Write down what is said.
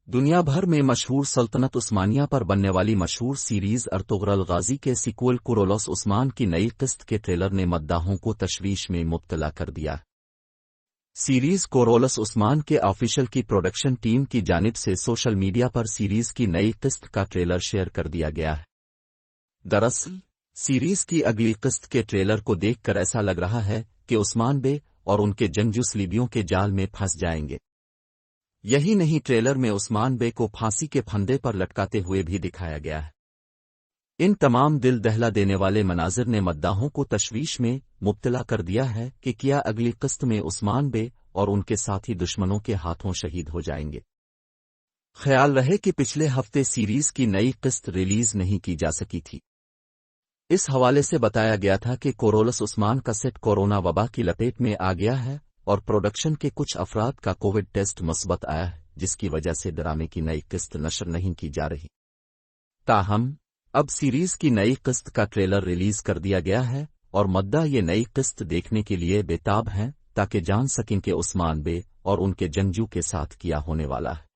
دنیا بھر میں مشہور سلطنت عثمانیہ پر بننے والی مشہور سیریز ارطغرل غازی کے سیکول کورولوس عثمان کی نئی قسط کے ٹریلر نے مداحوں کو تشویش میں مبتلا کر دیا۔ سیریز کورولوس عثمان کے آفیشل کی پروڈکشن ٹیم کی جانب سے سوشل میڈیا پر سیریز کی نئی قسط کا ٹریلر شیئر کر دیا گیا ہے۔ دراصل سیریز کی اگلی قسط کے ٹریلر کو دیکھ کر ایسا لگ رہا ہے کہ عثمان بے اور ان کے جنگجو صلیبیوں کے جال میں پھنس جائیں گے۔ یہی نہیں، ٹریلر میں عثمان بے کو پھانسی کے پھندے پر لٹکاتے ہوئے بھی دکھایا گیا ہے۔ ان تمام دل دہلا دینے والے مناظر نے مداحوں کو تشویش میں مبتلا کر دیا ہے کہ کیا اگلی قسط میں عثمان بے اور ان کے ساتھی دشمنوں کے ہاتھوں شہید ہو جائیں گے۔ خیال رہے کہ پچھلے ہفتے سیریز کی نئی قسط ریلیز نہیں کی جا سکی تھی۔ اس حوالے سے بتایا گیا تھا کہ کورولوس عثمان کا سیٹ کورونا وبا کی لپیٹ میں آ گیا ہے اور پروڈکشن کے کچھ افراد کا کووڈ ٹیسٹ مثبت آیا ہے، جس کی وجہ سے ڈرامے کی نئی قسط نشر نہیں کی جا رہی۔ تاہم اب سیریز کی نئی قسط کا ٹریلر ریلیز کر دیا گیا ہے اور مداح یہ نئی قسط دیکھنے کے لیے بے تاب ہیں تاکہ جان سکیں کہ عثمان بے اور ان کے جنگجو کے ساتھ کیا ہونے والا ہے۔